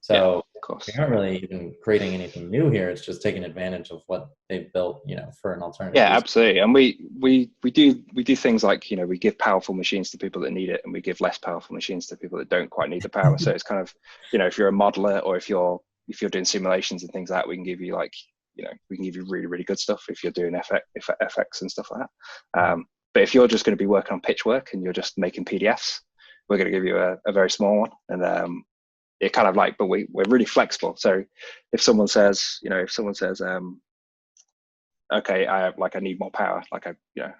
So you're not really even creating anything new here. It's just taking advantage of what they've built, for an alternative. Yeah, absolutely. And we do things like, we give powerful machines to people that need it, and we give less powerful machines to people that don't quite need the power. So it's kind of, if you're a modeler, or if you're doing simulations and things like that, we can give you we can give you really, really good stuff if you're doing FX and stuff like that. But if you're just going to be working on pitch work and you're just making PDFs, we're going to give you a very small one. And it kind of like, but we're really flexible. So if someone says, okay, I need more power. Like I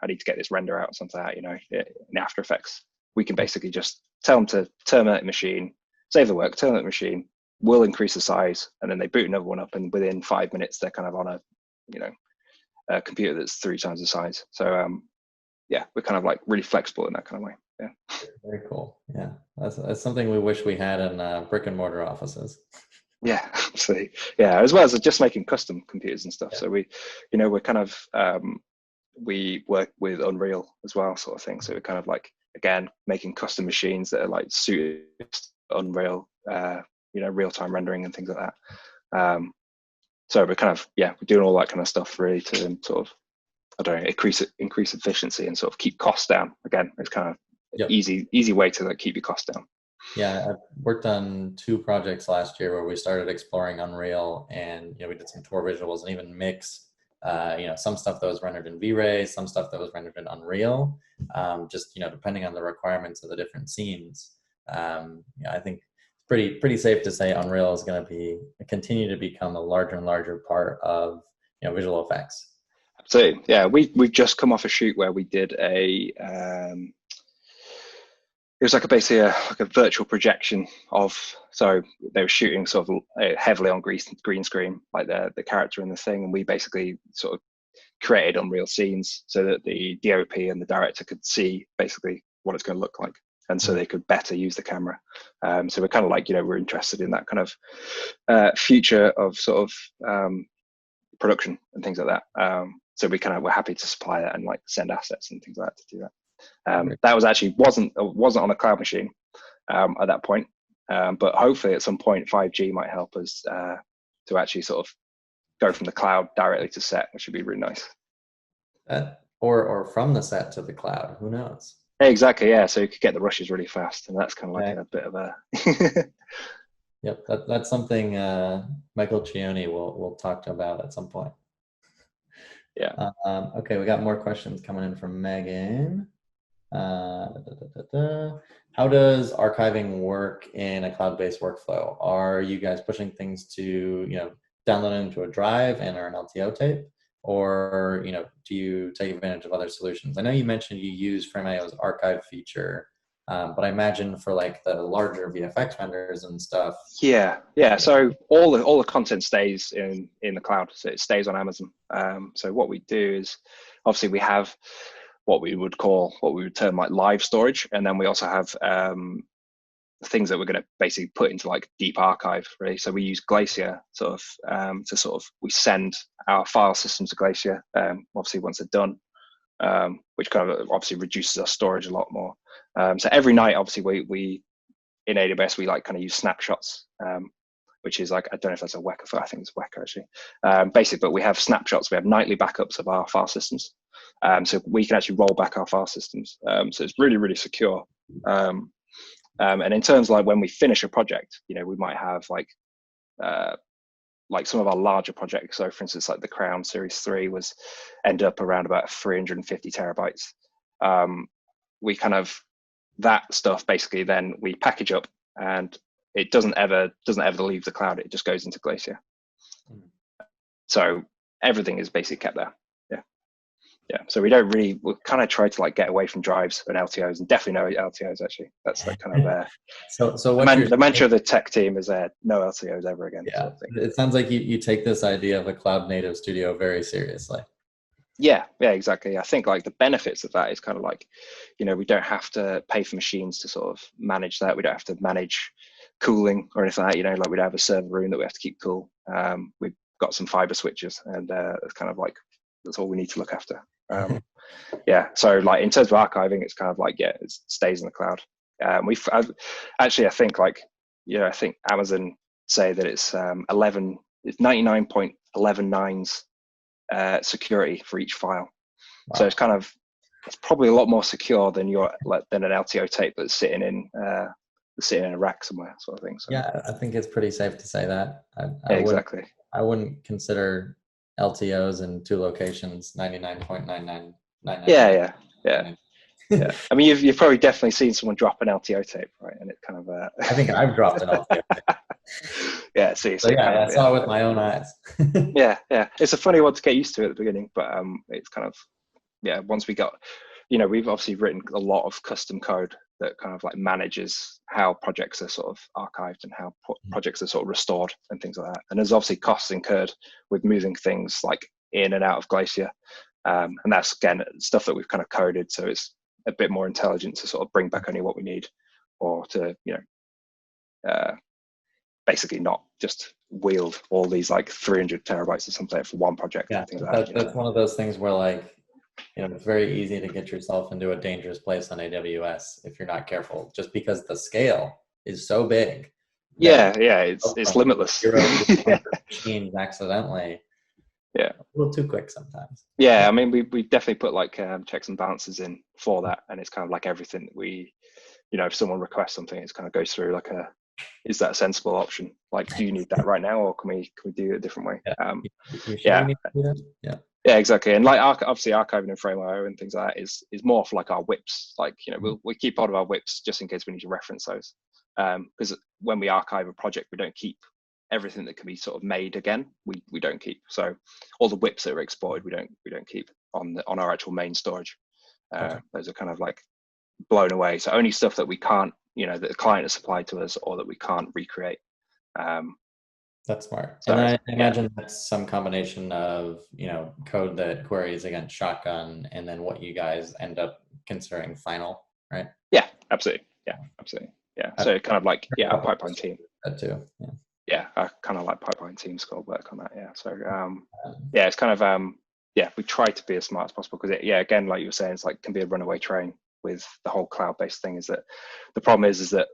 need to get this render out or something like that, in After Effects. We can basically just tell them to terminate the machine, save the work, terminate the machine, we'll increase the size, and then they boot another one up, and within 5 minutes, they're kind of on a computer that's 3 times the size. So we're kind of like really flexible in that kind of way. Yeah. Very cool. Yeah, that's something we wish we had in brick and mortar offices. Yeah, absolutely. Yeah, as well as just making custom computers and stuff. Yeah. So we're kind of we work with Unreal as well, sort of thing. So we're kind of like, again, making custom machines that are like suited to Unreal, real-time rendering and things like that. So we're kind of we're doing all that kind of stuff really to sort of, I don't know, increase efficiency and sort of keep costs down. Again, it's kind of easy way to like keep your costs down. Yeah, I worked on 2 projects last year where we started exploring Unreal, and we did some tour visuals and even mix some stuff that was rendered in V-Ray, some stuff that was rendered in Unreal, just depending on the requirements of the different scenes. I think it's pretty safe to say Unreal is going to continue to become a larger and larger part of visual effects. Absolutely, yeah. We've just come off a shoot where we did it was like basically a virtual projection of, so they were shooting sort of heavily on green screen, like the character in the thing, and we basically sort of created Unreal scenes so that the DOP and the director could see basically what it's going to look like, and so they could better use the camera. So we're kind of like, we're interested in that kind of future of sort of production and things like that. So we're happy to supply that and like send assets and things like that to do that. That was actually wasn't on a cloud machine at that point, but hopefully at some point 5G might help us to actually sort of go from the cloud directly to set, which would be really nice. Or from the set to the cloud, who knows? Exactly, yeah. So you could get the rushes really fast, and that's kind of like a bit of a. Yep, that's something Michael Cioni will talk about at some point. Yeah. Okay, we got more questions coming in from Megan. How does archiving work in a cloud-based workflow? Are you guys pushing things to download into a drive and or an LTO tape, or do you take advantage of other solutions? I know you mentioned you use Frame.io's archive feature, but I imagine for like the larger VFX vendors and stuff. Yeah. So all the content stays in the cloud, so it stays on Amazon. So what we do is, obviously we have what we would term like live storage, and then we also have things that we're going to basically put into like deep archive, really. So we use Glacier we send our file systems to Glacier, obviously once they're done, which kind of obviously reduces our storage a lot more. So every night, obviously we in AWS we like kind of use snapshots, which is like, I don't know if that's a Weka, I think it's Weka actually. Basically, but we have snapshots. We have nightly backups of our file systems, so we can actually roll back our file systems. So it's really, really secure. And in terms of like when we finish a project, we might have like some of our larger projects. So for instance, like the Crown Series 3 ended up around about 350 terabytes. We kind of, that stuff basically then we package up, and it doesn't ever leave the cloud. It just goes into Glacier. So everything is basically kept there. Yeah. So we kind of try to like get away from drives and LTOs, and definitely no LTOs actually. That's like kind of so the mantra of the tech team is no LTOs ever again. Yeah. Sort of thing. It sounds like you take this idea of a cloud native studio very seriously. Yeah, exactly. I think like the benefits of that is kind of like, we don't have to pay for machines to sort of manage that. We don't have to manage cooling or anything like that. Like we don't have a server room that we have to keep cool. We've got some fiber switches, and it's kind of like, that's all we need to look after. So like in terms of archiving, it's kind of like, it stays in the cloud. I think like, I think Amazon say that it's 99.119s security for each file. Wow. So it's probably a lot more secure than an LTO tape that's sitting in a rack somewhere, sort of thing. So, yeah, I think it's pretty safe to say that. Exactly. I wouldn't consider LTOs in 2 locations 99.9999. Yeah. I mean, you've probably definitely seen someone drop an LTO tape, right? And it kind of. I think I've dropped an LTO tape. Yeah, see, So yeah, I saw it with my own eyes. Yeah, it's a funny one to get used to at the beginning, but it's kind of, once we got, we've obviously written a lot of custom code that kind of like manages how projects are sort of archived and how projects are sort of restored and things like that. And there's obviously costs incurred with moving things like in and out of Glacier, and that's again stuff that we've kind of coded, so it's a bit more intelligent to sort of bring back only what we need, or to basically not just wield all these like 300 terabytes or something for one project. Yeah, and things like that, that's one of those things where like, it's very easy to get yourself into a dangerous place on AWS if you're not careful, just because the scale is so big. It's limitless. Machines accidentally. Yeah, a little too quick sometimes. Yeah, I mean, we definitely put like checks and balances in for that, and it's kind of like everything that we, if someone requests something, it kind of goes through like is that a sensible option? Like, do you need that right now, or can we do it a different way? Yeah, exactly. And like obviously archiving in Frame.io and things like that is more for like our whips. Like, we keep hold of our whips just in case we need to reference those. Because when we archive a project, we don't keep everything that can be sort of made again. We don't keep. So all the whips that are exported, we don't keep on our actual main storage. Those are kind of like blown away. So only stuff that we can't, that the client has supplied to us or that we can't recreate. That's smart. And I imagine that's some combination of, code that queries against Shotgun and then what you guys end up considering final, right? Yeah, absolutely. Yeah, absolutely. Yeah. So kind of like, our pipeline team. That too. Yeah, I kind of like pipeline teams got to work on that. Yeah. So, it's kind of, we try to be as smart as possible because again, like you were saying, it's like can be a runaway train with the whole cloud-based thing. Is that the problem is that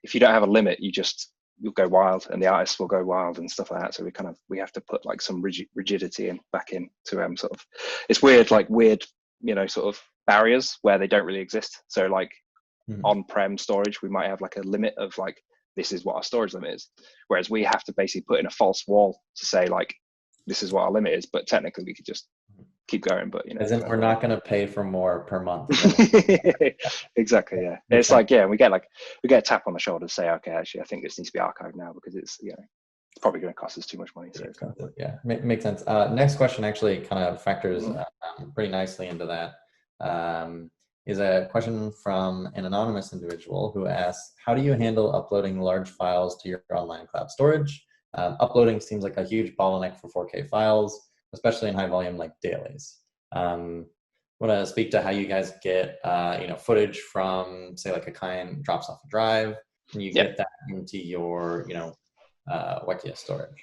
if you don't have a limit, you'll go wild and the artists will go wild and stuff like that. So we have to put like some rigidity back in to sort of, it's weird, sort of barriers where they don't really exist. So like on-prem storage, we might have like a limit of like, this is what our storage limit is. Whereas we have to basically put in a false wall to say like, this is what our limit is, but technically we could just keep going. But as in we're not going to pay for more per month. Exactly. Yeah. It's like, we get a tap on the shoulder to say, okay, actually, I think this needs to be archived now because it's, it's probably going to cost us too much money. So it's kind of makes sense. Next question actually kind of factors pretty nicely into that. Is a question from an anonymous individual who asks, how do you handle uploading large files to your online cloud storage? Uploading seems like a huge bottleneck for 4K files, especially in high volume like dailies. Want to speak to how you guys get footage from, say, like a client drops off a drive and you get that into your Wikia storage?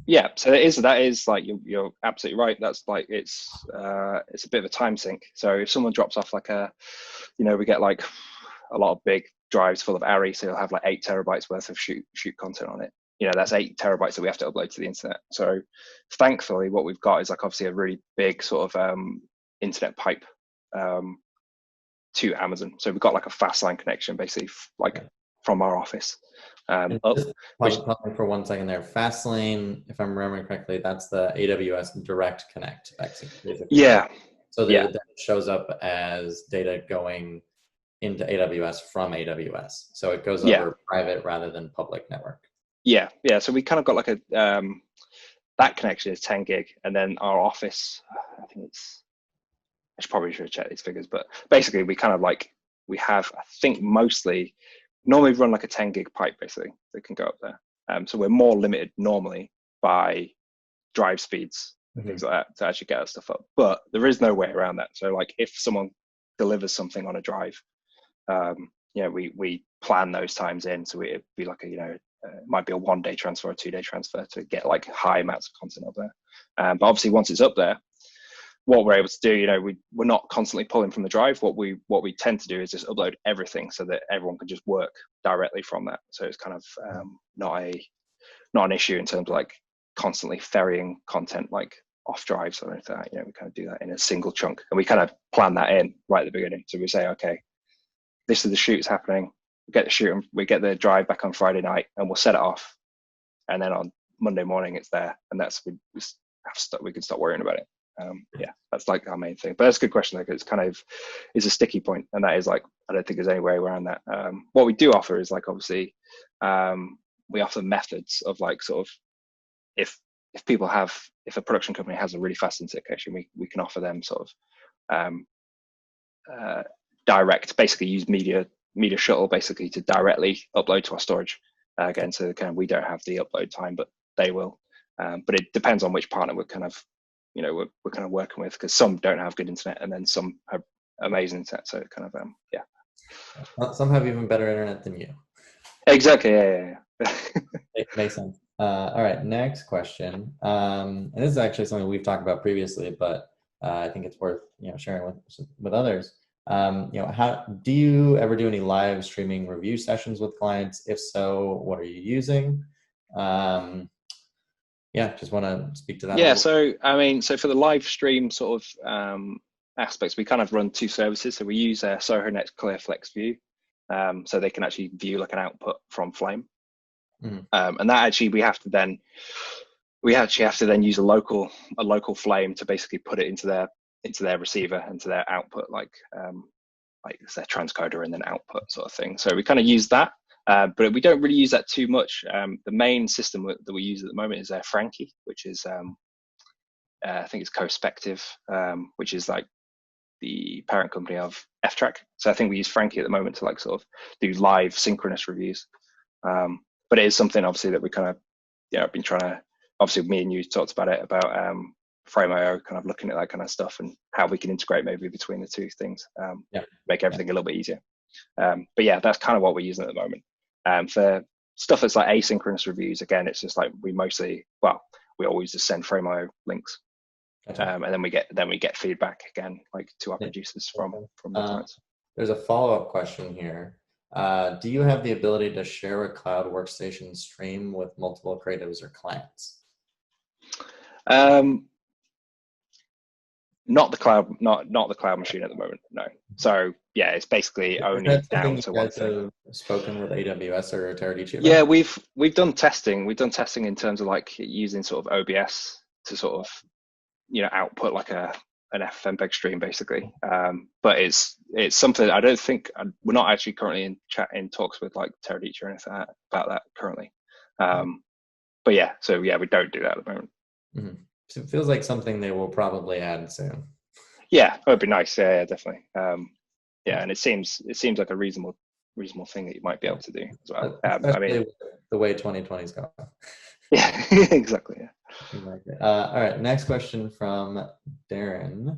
Yeah, so that is like you're absolutely right. That's like it's a bit of a time sink. So if someone drops off like we get like a lot of big drives full of ARRI, so you'll have like 8 terabytes worth of shoot content on it. That's 8 terabytes that we have to upload to the internet. So thankfully, what we've got is like obviously a really big sort of internet pipe to Amazon. So we've got like a fast line connection basically from our office. For 1 second there, Fastlane, if I'm remembering correctly, that's the AWS Direct Connect. Basically. Yeah. So that shows up as data going into AWS from AWS. So it goes over private rather than public network. Yeah. So we kind of got like a that connection is 10 gig, and then our office, I probably should have checked these figures, but basically we kind of like we have normally run like a 10 gig pipe basically that can go up there. So we're more limited normally by drive speeds and things like that to actually get that stuff up. But there is no way around that. So like if someone delivers something on a drive, we plan those times in. So it'd be like it might be a 1-day transfer or 2-day transfer to get like high amounts of content up there. But obviously once it's up there, what we're able to do, we're not constantly pulling from the drive. What we tend to do is just upload everything so that everyone can just work directly from that. So it's kind of not an issue in terms of like constantly ferrying content like off drives or anything like that. We kind of do that in a single chunk, and we kind of plan that in right at the beginning. So we say, okay, this is the shoot's happening. We get the shoot, and we get the drive back on Friday night, and we'll set it off, and then on Monday morning it's there, and we can stop worrying about it. That's like our main thing. But that's a good question. Like, it's kind of is a sticky point, and that is like I don't think there's any way around that. What we do offer is like obviously methods of like sort of if if a production company has a really fast integration, we can offer them sort of direct, basically use media shuttle basically to directly upload to our storage. Again, so kind of we don't have the upload time, but they will. But it depends on which partner we're kind of working with, because some don't have good internet and then some have amazing internet. So kind of Some have even better internet than you. Exactly. Yeah. It makes sense. All right, next question. And this is actually something we've talked about previously, but I think it's worth sharing with others. How do you ever do any live streaming review sessions with clients? If so, what are you using? Just want to speak to that. Yeah. So I mean, so for the live stream sort of aspects, we kind of run two services. So we use SohoNet's ClearFlex View, so they can actually view like an output from Flame. And that actually we actually have to then use a local Flame to basically put it into their receiver, into their output, like it's their transcoder and then output sort of thing. So we kind of use that, but we don't really use that too much. The main system that we use at the moment is Frankie, which is I think it's Cospective, which is like the parent company of F-Track. So I think we use Frankie at the moment to like sort of do live synchronous reviews. But it is something obviously that we kind of, I've been trying to, obviously me and you talked about it, about Frame.io, kind of looking at that kind of stuff and how we can integrate maybe between the two things, make everything a little bit easier. But yeah, that's kind of what we're using at the moment. For stuff that's like asynchronous reviews, again, it's just like we always just send Frame.io links. And then we get feedback again, like to our producers from the clients. There's a follow-up question here. Do you have the ability to share a cloud workstation stream with multiple creatives or clients? Not the cloud machine at the moment. No. So yeah, it's basically only down to one thing. Spoken with AWS or Teradata about? Yeah, we've done testing. We've done testing in terms of like using sort of OBS to sort of output like an FFmpeg stream basically. But it's something I don't think we're not actually currently in talks with like Teradata or anything about that currently. But yeah, so yeah, we don't do that at the moment. Mm-hmm. So it feels like something they will probably add soon. Yeah, it would be nice. Yeah, definitely. And it seems like a reasonable thing that you might be able to do as well. I mean, the way 2020 is going. Yeah, exactly. Yeah. All right. Next question from Darren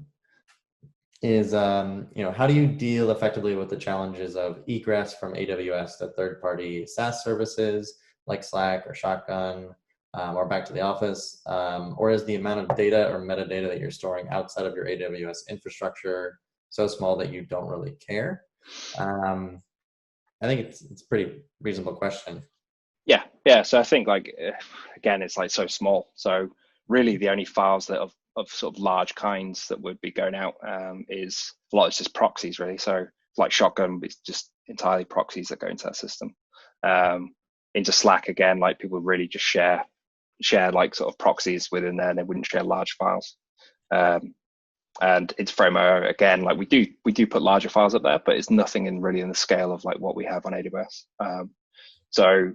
is, how do you deal effectively with the challenges of egress from AWS to third-party SaaS services like Slack or Shotgun, or back to the office, or is the amount of data or metadata that you're storing outside of your AWS infrastructure so small that you don't really care? I think it's a pretty reasonable question. Yeah. So I think like, again, it's like so small. So really the only files that of sort of large kinds that would be going out is a lot. It's just proxies really. So like Shotgun, it's just entirely proxies that go into that system. Into Slack, again, like people really just share like sort of proxies within there, and they wouldn't share large files. And it's Frame.io, again, like we do put larger files up there, but it's nothing in the scale of like what we have on AWS. So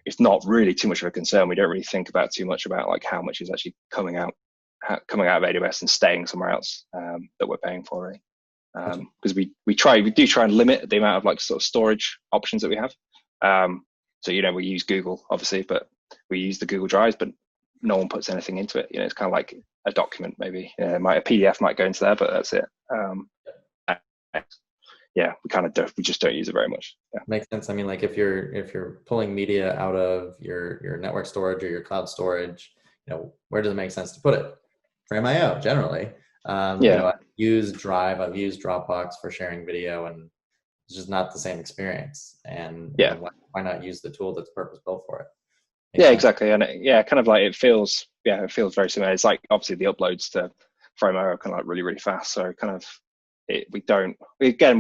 it's not really too much of a concern. We don't really think about too much about like how much is actually coming out of AWS and staying somewhere else that we're paying for, really. Because we do try and limit the amount of like sort of storage options that we have. So we use Google obviously, but we use the Google Drives, but no one puts anything into it. It's kind of like a document maybe. A PDF might go into there, but that's it. We just don't use it very much. Yeah. Makes sense. I mean, like if you're pulling media out of your network storage or your cloud storage, where does it make sense to put it? Frame.io generally. I've used Drive, I've used Dropbox for sharing video, and it's just not the same experience. And why not use the tool that's purpose built for it? Exactly. And it feels very similar. It's like obviously the uploads to Frame.io are kind of like really, really fast. So kind of we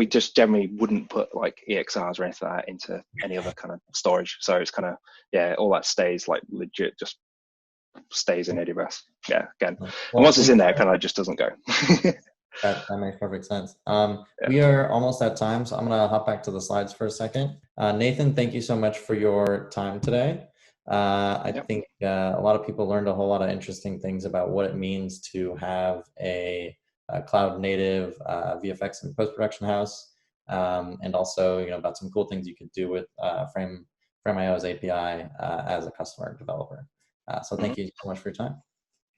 just generally wouldn't put like EXRs or anything like that into any other kind of storage. So it's kind of, all that stays like legit, just stays in AWS. Yeah, again. And once it's in there, it kind of just doesn't go. That makes perfect sense. Yeah. We are almost at time, so I'm going to hop back to the slides for a second. Nathan, thank you so much for your time today. I think a lot of people learned a whole lot of interesting things about what it means to have a cloud native VFX and post-production house, and also about some cool things you could do with Frame.io's API as a customer developer. So thank you so much for your time.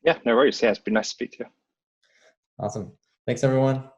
Yeah, no worries. Yeah, it's been nice to speak to you. Awesome. Thanks, everyone.